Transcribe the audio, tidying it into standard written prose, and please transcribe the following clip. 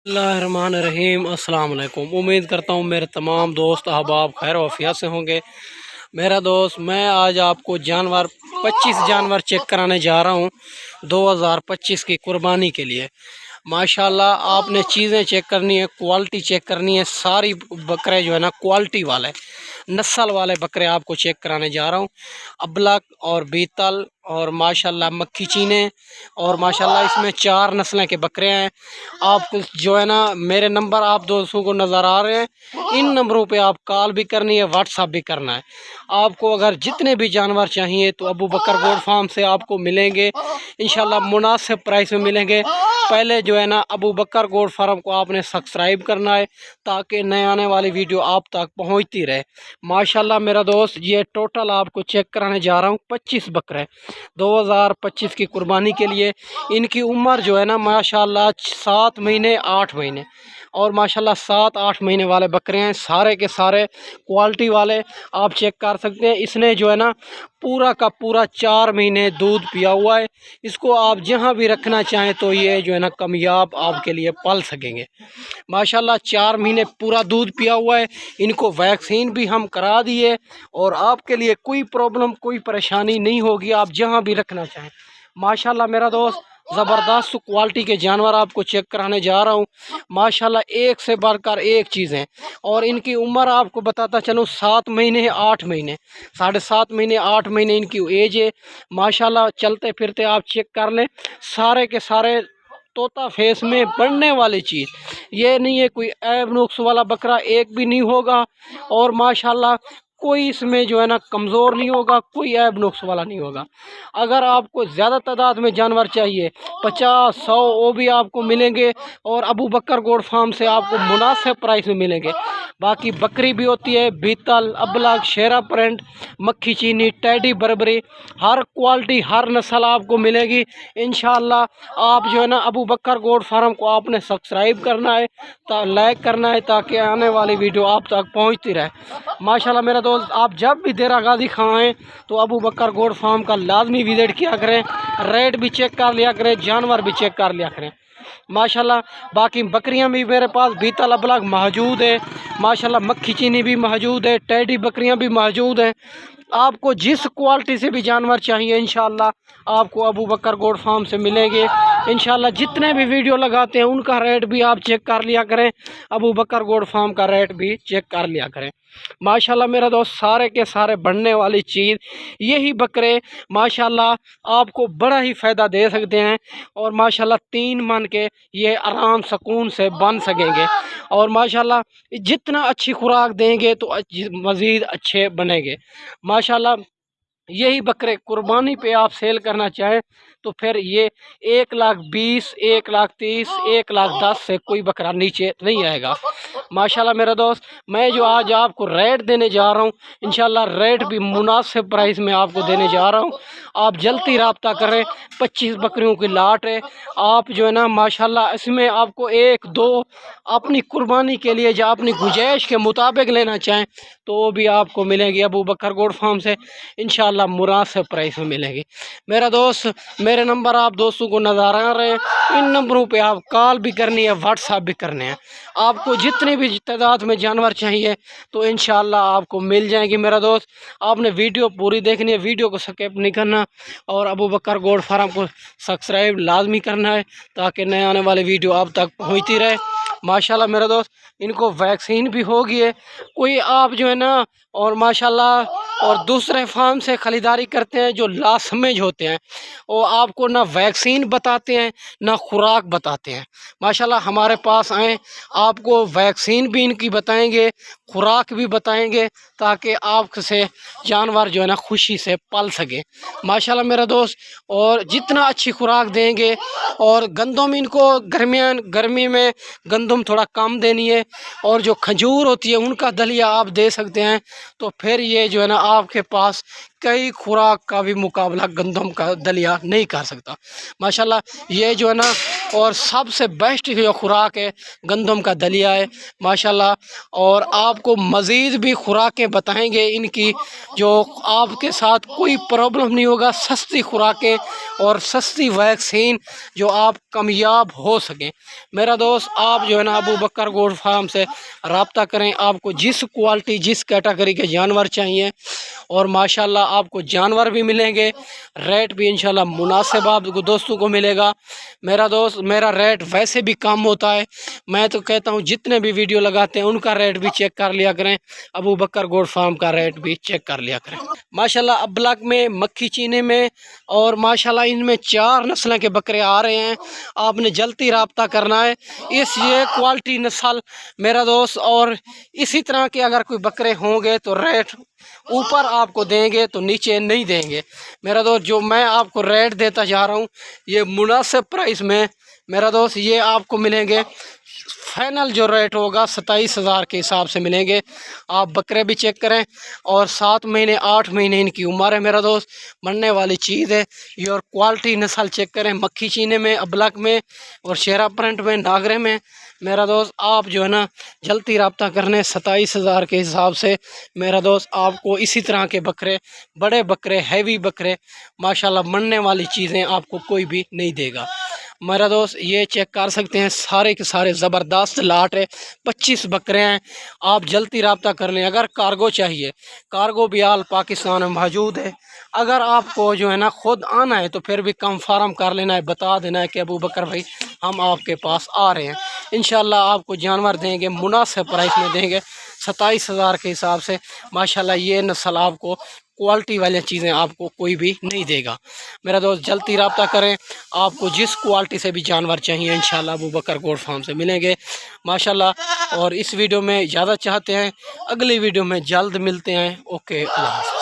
रहीम अस्सलाम वालेकुम। उम्मीद करता हूँ मेरे तमाम दोस्त अहबाब खैर वफिया से होंगे। मेरा दोस्त मैं आज आपको 25 जानवर चेक कराने जा रहा हूँ 2025 की कुर्बानी के लिए। माशाल्लाह आपने चीज़ें चेक करनी है, क्वालिटी चेक करनी है। सारी बकरे जो है ना क्वालिटी वाले नस्ल वाले बकरे आपको चेक कराने जा रहा हूँ। अबलक और बीतल और माशाल्लाह मक्खी चीने और माशाल्लाह इसमें 4 नस्लें के बकरे हैं। आपको जो है ना मेरे नंबर आप दोस्तों को नज़र आ रहे हैं, इन नंबरों पे आप कॉल भी करनी है, व्हाट्सअप भी करना है। आपको अगर जितने भी जानवर चाहिए तो अबू बकर गोट फार्म से आपको मिलेंगे इंशाल्लाह, मुनासिब प्राइस में मिलेंगे। पहले जो है ना अबू बकर गोट फार्म को आपने सब्सक्राइब करना है ताकि नए आने वाली वीडियो आप तक पहुंचती रहे। माशाल्लाह मेरा दोस्त ये टोटल आपको चेक कराने जा रहा हूँ 25 बकरे 2025 की कुर्बानी के लिए। इनकी उम्र जो है ना माशाल्लाह 7 महीने 8 महीने और माशाल्लाह 7-8 महीने वाले बकरे हैं। सारे के सारे क्वालिटी वाले आप चेक कर सकते हैं। इसने जो है ना पूरा का पूरा 4 महीने दूध पिया हुआ है। इसको आप जहां भी रखना चाहें तो ये जो है ना कामयाब आपके लिए पल सकेंगे। माशाल्लाह 4 महीने पूरा दूध पिया हुआ है। इनको वैक्सीन भी हम करा दिए और आपके लिए कोई प्रॉब्लम कोई परेशानी नहीं होगी, आप जहां भी रखना चाहें। माशाल्लाह मेरा दोस्त ज़बरदस्त क्वालिटी के जानवर आपको चेक कराने जा रहा हूँ। माशाल्लाह एक से बढ़कर एक चीज़ है। और इनकी उम्र आपको बताता चलूँ 7 महीने 8 महीने 7.5 महीने 8 महीने इनकी एज है। माशाल्लाह चलते फिरते आप चेक कर लें, सारे के सारे तोता फेस में बढ़ने वाली चीज़। ये नहीं है कोई ऐब नुक्स वाला बकरा एक भी नहीं होगा। और माशाल्लाह कोई इसमें जो है ना कमज़ोर नहीं होगा, कोई ऐब नुक्स वाला नहीं होगा। अगर आपको ज़्यादा तादाद में जानवर चाहिए 50-100 वो भी आपको मिलेंगे और अबू बकर गोट फार्म से आपको मुनासिब प्राइस में मिलेंगे। बाकी बकरी भी होती है, बीतल, अबलग, शेरा प्रिंट, मक्खी चीनी, टैडी बर्बरी, हर क्वालिटी हर नस्ल आपको मिलेगी इंशाअल्लाह। आप जो है ना अबू बकर गोट फार्म को आपने सब्सक्राइब करना है, लाइक करना है ताकि आने वाली वीडियो आप तक पहुंचती रहे। माशाल्लाह मेरा दोस्त आप जब भी देरा गाजी खाएँ तो अबू बकर गोट फार्म का लाजमी विजिट किया करें, रेट भी चेक कर लिया करें, जानवर भी चेक कर लिया करें। माशाल्लाह बाकी बकरियां भी मेरे पास बीतल अबलग मौजूद है। माशाल्लाह मक्खी चीनी भी मौजूद है, टैडी बकरियां भी मौजूद हैं। आपको जिस क्वालिटी से भी जानवर चाहिए इंशाल्लाह आपको अबू बकर गोट फार्म से मिलेंगे इंशाल्लाह। जितने भी वीडियो लगाते हैं उनका रेट भी आप चेक कर लिया करें, अबू बकर गोट फार्म का रेट भी चेक कर लिया करें। माशाल्लाह मेरा दोस्त सारे के सारे बढ़ने वाली चीज़ यही बकरे माशाल्लाह आपको बड़ा ही फ़ायदा दे सकते हैं। और माशाल्लाह 3 मन के ये आराम सुकून से बन सकेंगे। और माशाल्लाह जितना अच्छी खुराक देंगे तो मज़ीद अच्छे बनेंगे। माशाल्लाह यही बकरे कुर्बानी पे आप सेल करना चाहें तो फिर ये 1,20,000, 1,30,000, 1,10,000 से कोई बकरा नीचे नहीं आएगा। माशाल्लाह मेरा दोस्त मैं जो आज आपको रेट देने जा रहा हूँ इंशाल्लाह रेट भी मुनासिब प्राइस में आपको देने जा रहा हूँ। आप जल्दी रब्ता करें, 25 बकरियों की लाट है। आप जो है ना माशाल्लाह इसमें आपको 1-2 अपनी कुर्बानी के लिए जो अपनी गुंजाइश के मुताबिक लेना चाहें तो वो भी आपको मिलेगी अबू बकर गोट फार्म से इंशाल्लाह मुनासिब प्राइस में मिलेगी। मेरा दोस्त मेरे नंबर आप दोस्तों को नज़र आ रहे हैं, इन नंबरों पे आप कॉल भी करनी है, व्हाट्सअप भी करने हैं। आपको जितनी भी तादाद में जानवर चाहिए तो इंशाल्लाह आपको मिल जाएंगे। मेरा दोस्त आपने वीडियो पूरी देखनी है, वीडियो को स्किप नहीं करना और अबू बकर गोट फार्म को सब्सक्राइब लाजमी करना है ताकि नए आने वाली वीडियो आप तक पहुँचती रहे। माशाल्लाह मेरा दोस्त इनको वैक्सीन भी होगी है। कोई आप जो है ना और माशाल्लाह और दूसरे फार्म से ख़रीदारी करते हैं जो लासमझ होते हैं, वो आपको ना वैक्सीन बताते हैं ना खुराक बताते हैं। माशाल्लाह हमारे पास आएँ आपको वैक्सीन भी इनकी बताएंगे, खुराक भी बताएंगे ताकि आपसे जानवर जो है ना खुशी से पल सके। माशाल्लाह मेरा दोस्त और जितना अच्छी खुराक देंगे और गंदम इनको गर्मी में गंदम थोड़ा कम देनी है और जो खजूर होती है उनका दलिया आप दे सकते हैं तो फिर ये जो है ना आपके पास कई खुराक का भी मुकाबला गंदम का दलिया नहीं कर सकता। माशाल्लाह ये जो है ना, और सबसे बेस्ट जो खुराक है गंदम का दलिया है माशाल्लाह। और आपको मज़ीद भी खुराकें बताएंगे इनकी, जो आपके साथ कोई प्रॉब्लम नहीं होगा। सस्ती खुराकें और सस्ती वैक्सीन जो आप कामयाब हो सकें। मेरा दोस्त आप जो है ना अबू बकर गोट फार्म से रब्ता करें। आपको जिस क्वालिटी जिस कैटेगरी के जानवर चाहिए, और माशाल्लाह आपको जानवर भी मिलेंगे, रेट भी इंशाल्लाह मुनासिब आपको दोस्तों को मिलेगा। मेरा दोस्त मेरा रेट वैसे भी कम होता है। मैं तो कहता हूँ जितने भी वीडियो लगाते हैं उनका रेट भी चेक कर लिया करें, अबू बकर गोट फार्म का रेट भी चेक कर लिया करें। माशाल्लाह अबलग में, मक्खी चीने में, और माशाल्लाह इनमें 4 नस्लें के बकरे आ रहे हैं। आपने जल्दी रब्ता करना है। ये क्वालिटी नस्ल मेरा दोस्त, और इसी तरह के अगर कोई बकरे होंगे तो रेट ऊपर आपको देंगे, तो नीचे नहीं देंगे। मेरा दोस्त जो मैं आपको रेट देता जा रहा हूँ ये मुनासिब प्राइस में मेरा दोस्त, ये आपको मिलेंगे। फाइनल जो रेट होगा 27,000 के हिसाब से मिलेंगे। आप बकरे भी चेक करें, और 7 महीने 8 महीने इनकी उम्र है मेरा दोस्त, बनने वाली चीज़ है ये। और क्वालिटी नस्ल चेक करें, मक्खी चीने में, अबलग में, और शेरा प्रिंट में, नागरे में। मेरा दोस्त आप जो है ना जल्दी रब्ता करने 27,000 के हिसाब से मेरा दोस्त। आपको इसी तरह के बकरे, बड़े बकरे, हैवी बकरे माशाल्लाह बनने वाली चीज़ें आपको कोई भी नहीं देगा। मेरा दोस्त ये चेक कर सकते हैं, सारे के सारे ज़बरदस्त लाट है। 25 बकरे हैं। आप जल्दी रब्ता कर लें। अगर कार्गो चाहिए, कार्गो भी आल पाकिस्तान में मौजूद है। अगर आपको जो है ना ख़ुद आना है तो फिर भी कंफर्म कर लेना है, बता देना है कि अबू बकर भाई हम आपके पास आ रहे हैं। इंशाल्लाह आपको जानवर देंगे, मुनासिब प्राइस में देंगे 27,000 के हिसाब से। माशाल्लाह ये नस्ल आपको क्वालिटी वाली चीज़ें आपको कोई भी नहीं देगा। मेरा दोस्त जल्दी रब्ता करें। आपको जिस क्वालिटी से भी जानवर चाहिए इंशाल्लाह अबू बकर गोट फार्म से मिलेंगे माशाल्लाह। और इस वीडियो में इजाज़त चाहते हैं, अगली वीडियो में जल्द मिलते हैं। ओके, अल्लाह हाफ़िज़।